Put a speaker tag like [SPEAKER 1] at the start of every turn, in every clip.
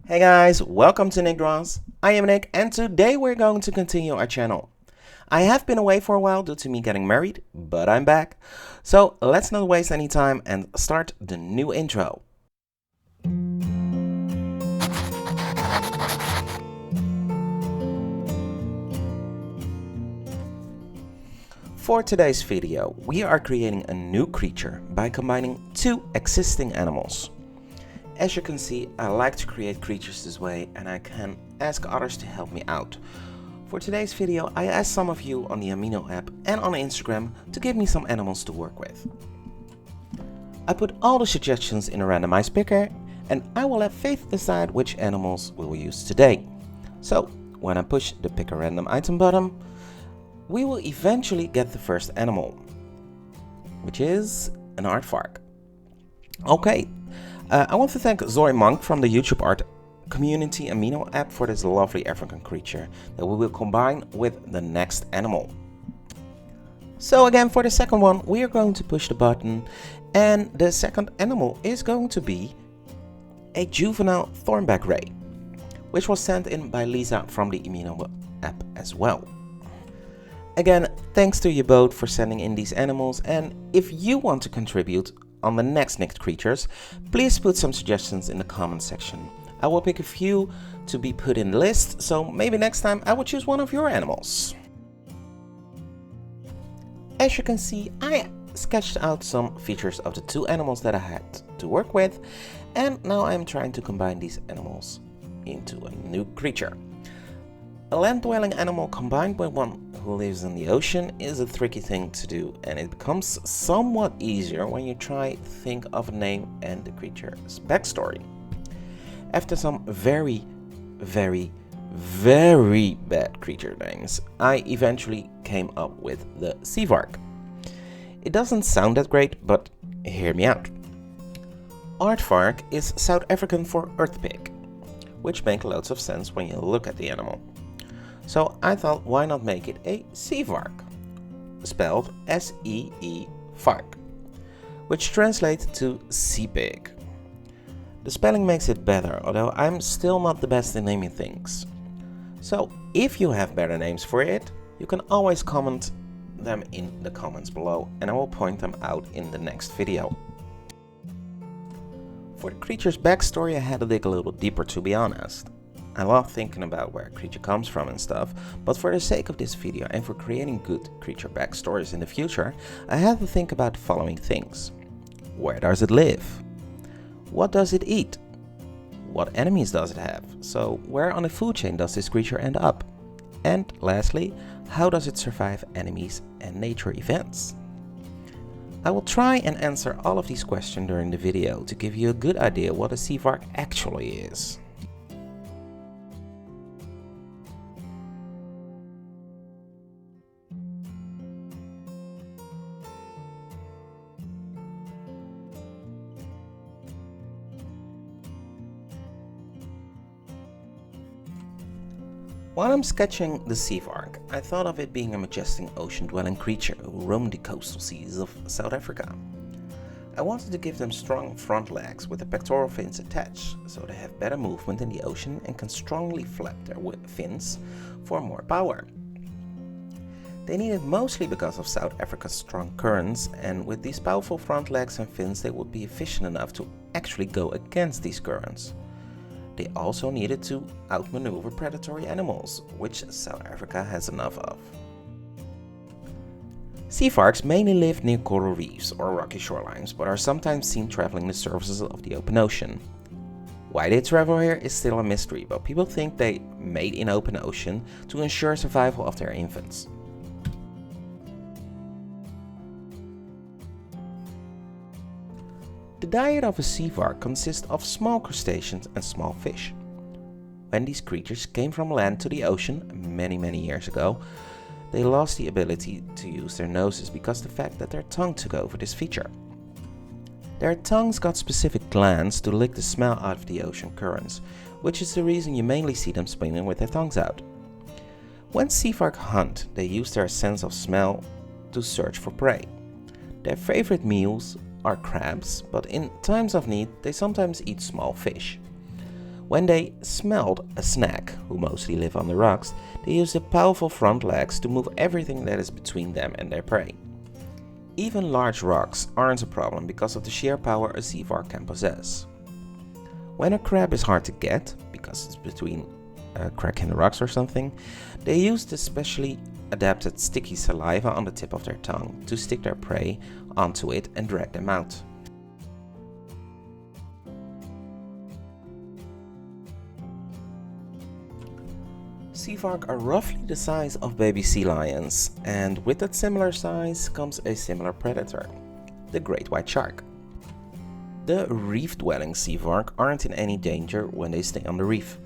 [SPEAKER 1] Hey guys, welcome to NICKED. I am Nick and today we're going to continue our channel. I have been away for a while due to me getting married, but I'm back. So let's not waste any time and start the new intro. For today's video, we are creating a new creature by combining two existing animals. As you can see, I like to create creatures this way and I can ask others to help me out. For today's video, I asked some of you on the Amino app and on Instagram to give me some animals to work with. I put all the suggestions in a randomized picker and I will let Faith decide which animals we will use today. So, when I push the pick a random item button, we will eventually get the first animal, which is an aardvark. Okay. I want to thank Zoe Monk from the YouTube Art Community Amino app for this lovely African creature that we will combine with the next animal. So again, for the second one, we are going to push the button and the second animal is going to be a Juvenile Thornback-Ray, which was sent in by Lisa from the Amino app as well. Again, thanks to you both for sending in these animals, and if you want to contribute on the next NICKED creatures, please put some suggestions in the comment section. I will pick a few to be put in the list, so maybe next time I will choose one of your animals. As you can see, I sketched out some features of the two animals that I had to work with, and now I'm trying to combine these animals into a new creature. A land-dwelling animal combined with one who lives in the ocean is a tricky thing to do, and it becomes somewhat easier when you try to think of a name and the creature's backstory. After some very bad creature names, I eventually came up with the Aardvark. It doesn't sound that great, but hear me out. Aardvark is South African for earth pig, which makes loads of sense when you look at the animal. So I thought, why not make it a Seavark, spelled S-E-E vark, which translates to sea pig. The spelling makes it better, although I'm still not the best in naming things. So if you have better names for it, you can always comment them in the comments below and I will point them out in the next video. For the creature's backstory, I had to dig a little deeper, to be honest. I love thinking about where a creature comes from and stuff, but for the sake of this video and for creating good creature backstories in the future, I had to think about the following things. Where does it live? What does it eat? What enemies does it have? So where on the food chain does this creature end up? And lastly, how does it survive enemies and nature events? I will try and answer all of these questions during the video to give you a good idea what a Seavark actually is. While I'm sketching the Seavark, I thought of it being a majestic ocean-dwelling creature who roamed the coastal seas of South Africa. I wanted to give them strong front legs with the pectoral fins attached, so they have better movement in the ocean and can strongly flap their fins for more power. They need it mostly because of South Africa's strong currents, and with these powerful front legs and fins they would be efficient enough to actually go against these currents. They also needed to outmaneuver predatory animals, which South Africa has enough of. Seavarks mainly live near coral reefs or rocky shorelines, but are sometimes seen traveling the surfaces of the open ocean. Why they travel here is still a mystery, but people think they mate in open ocean to ensure survival of their infants. The diet of a Seavark consists of small crustaceans and small fish. When these creatures came from land to the ocean many years ago, they lost the ability to use their noses because of the fact that their tongue took over this feature. Their tongues got specific glands to lick the smell out of the ocean currents, which is the reason you mainly see them spinning with their tongues out. When Seavark hunt, they use their sense of smell to search for prey. Their favorite meals are crabs, but in times of need they sometimes eat small fish. When they smelled a snack, who mostly live on the rocks, they use their powerful front legs to move everything that is between them and their prey. Even large rocks aren't a problem because of the sheer power a sea vark can possess. When a crab is hard to get, because it's between a crack in the rocks or something, they use the specially adapted sticky saliva on the tip of their tongue to stick their prey onto it and drag them out. Sea vark are roughly the size of baby sea lions, and with that similar size comes a similar predator, the great white shark. The reef-dwelling sea vark aren't in any danger when they stay on the reef,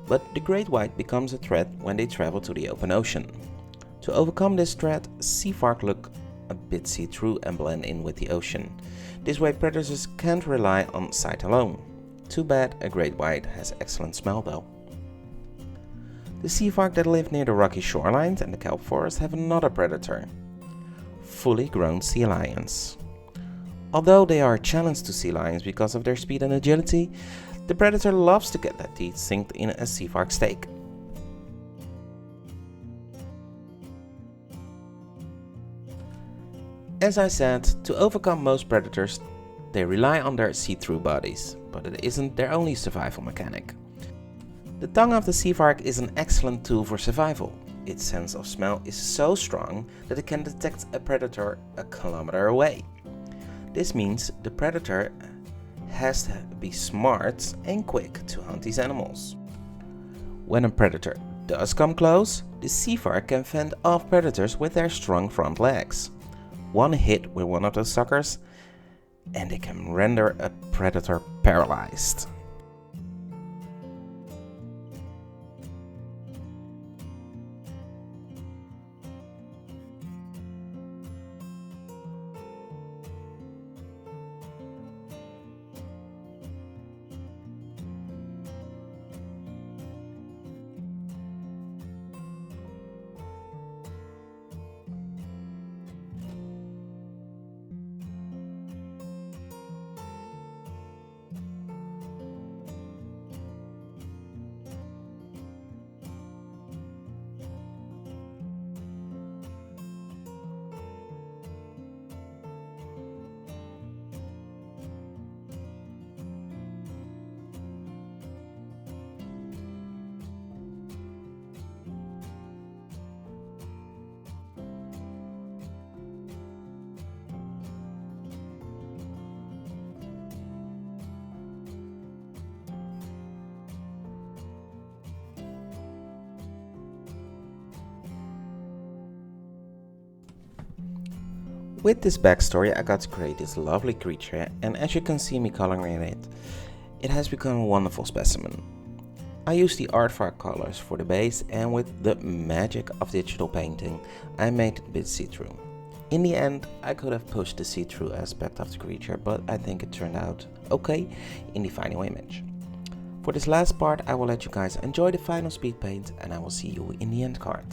[SPEAKER 1] but the great white becomes a threat when they travel to the open ocean. To overcome this threat, sea vark look a bit see-through and blend in with the ocean. This way predators can't rely on sight alone. Too bad a great white has excellent smell though. The sea vark that live near the rocky shorelines and the kelp forest have another predator, fully grown sea lions. Although they are a challenge to sea lions because of their speed and agility, the predator loves to get their teeth sunk in a sea vark steak. As I said, to overcome most predators, they rely on their see-through bodies, but it isn't their only survival mechanic. The tongue of the sea vark is an excellent tool for survival. Its sense of smell is so strong that it can detect a predator a kilometer away. This means the predator has to be smart and quick to hunt these animals. When a predator does come close, the sea vark can fend off predators with their strong front legs. One hit with one of those suckers and they can render a predator paralyzed. With this backstory I got to create this lovely creature, and as you can see me coloring it, it has become a wonderful specimen. I used the Aardvark colors for the base, and with the magic of digital painting I made it a bit see-through. In the end I could have pushed the see-through aspect of the creature, but I think it turned out okay in the final image. For this last part I will let you guys enjoy the final speed paint, and I will see you in the end card.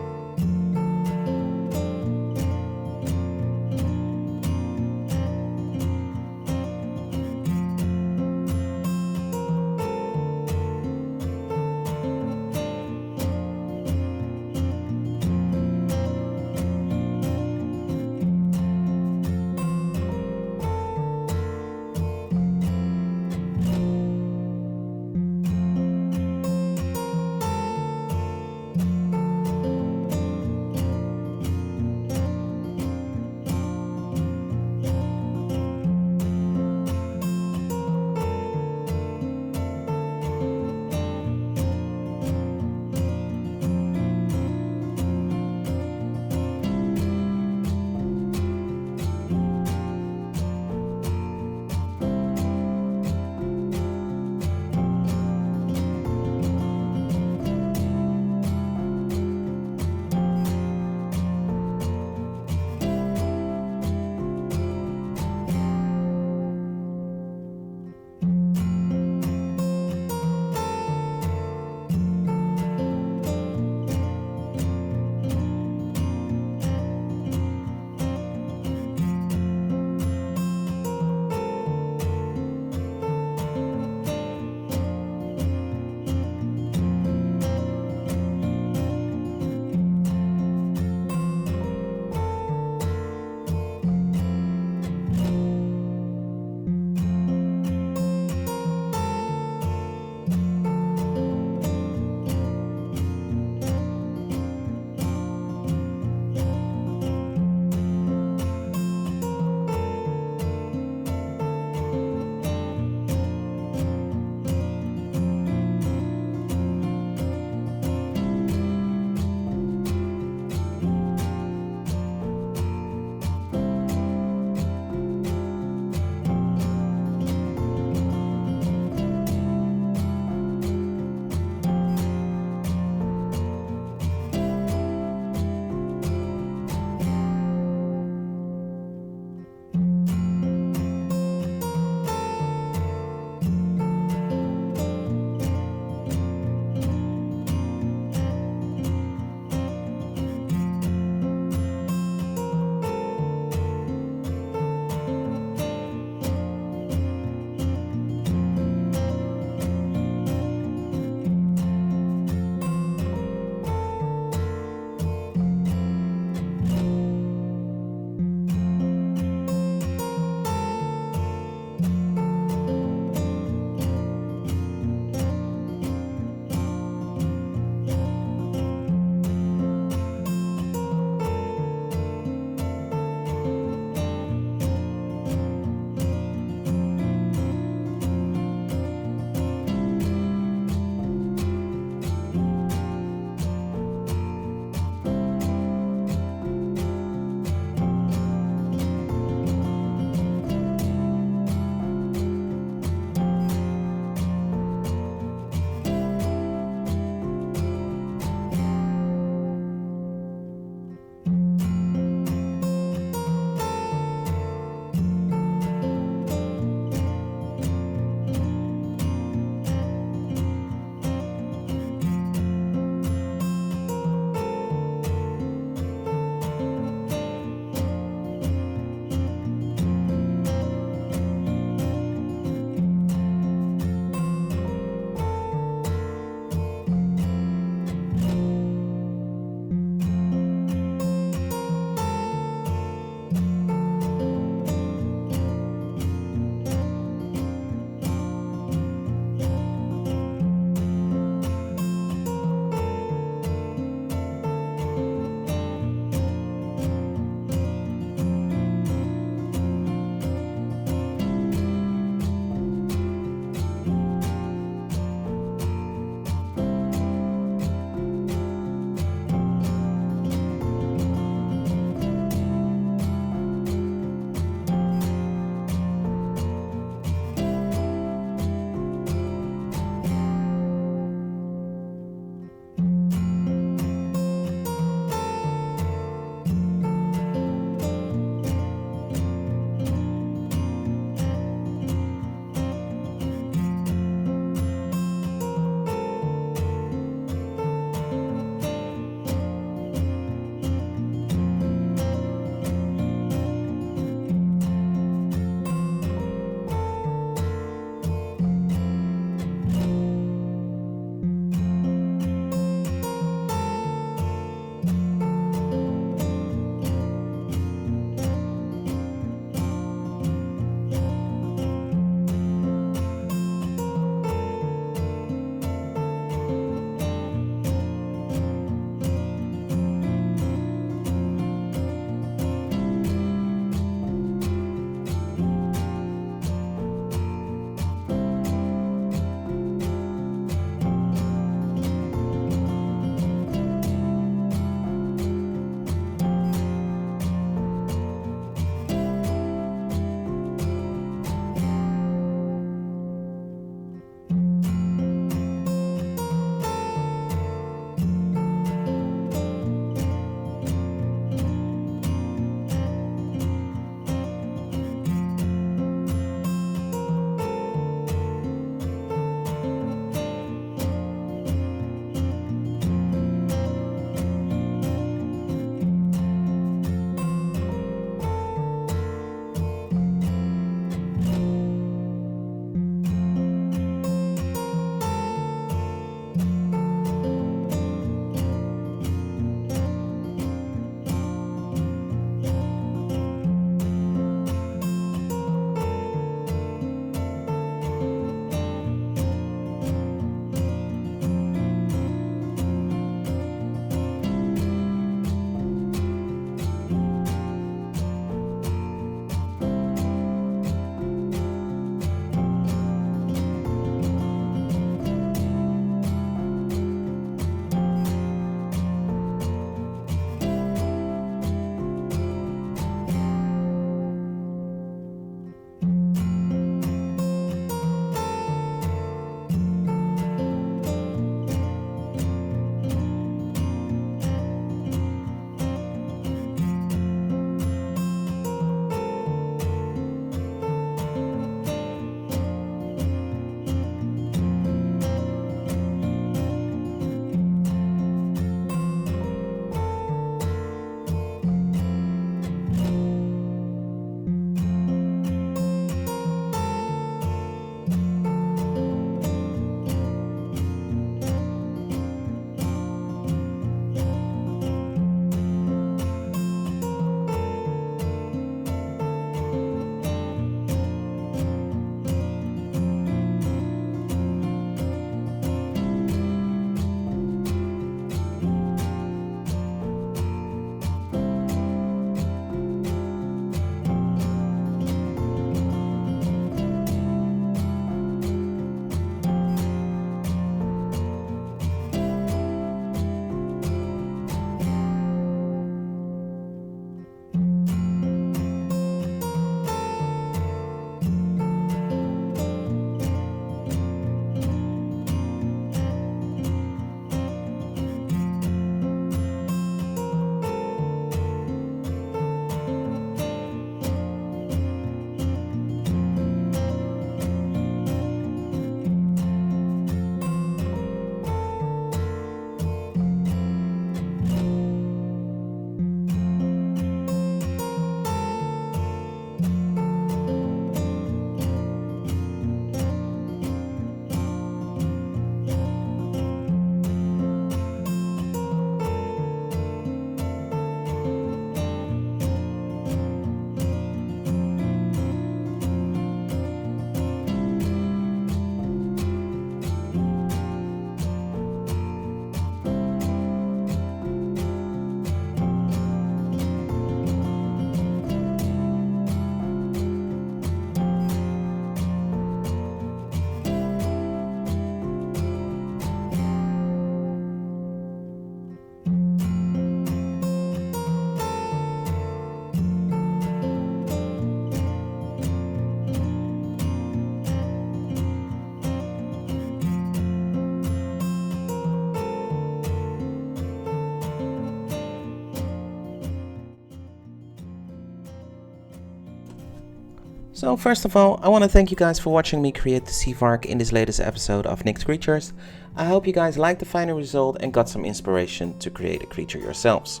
[SPEAKER 1] So first of all, I want to thank you guys for watching me create the Aardvark in this latest episode of NICKED Creatures. I hope you guys liked the final result and got some inspiration to create a creature yourselves.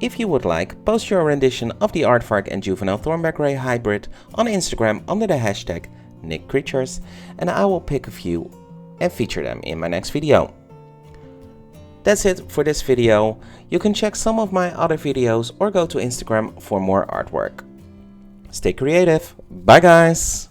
[SPEAKER 1] If you would like, post your rendition of the Aardvark and Juvenile Thornback-Ray hybrid on Instagram under the hashtag NICKEDCreatures, and I will pick a few and feature them in my next video. That's it for this video. You can check some of my other videos or go to Instagram for more artwork. Stay creative. Bye guys!